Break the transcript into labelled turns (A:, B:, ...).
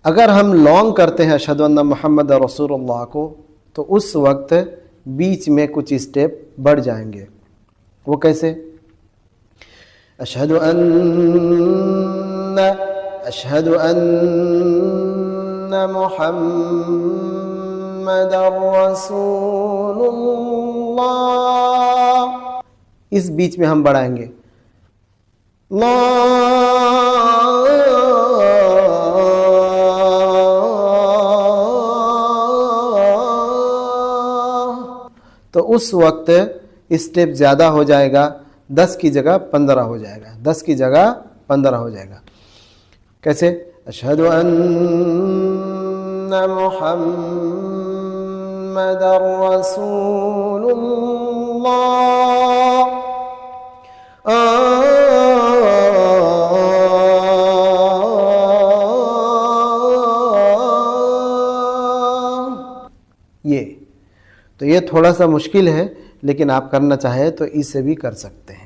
A: اگر ہم لانگ کرتے ہیں اشہدو ان محمد رسول اللہ کو تو اس وقت بیچ میں کچھ اسٹیپ بڑھ جائیں گے. وہ کیسے؟ اشہد ان محمد رسول اللہ، اس بیچ میں ہم بڑھائیں گے. تو اس وقت اسٹیپ زیادہ ہو جائے گا، 10 کی جگہ 15 ہو جائے گا، 10 کی جگہ 15 ہو جائے گا. کیسے؟ اشہد ان محمد رسول اللہ. یہ تو یہ تھوڑا سا مشکل ہے، لیکن آپ کرنا چاہیں تو اس سے بھی کر سکتے ہیں.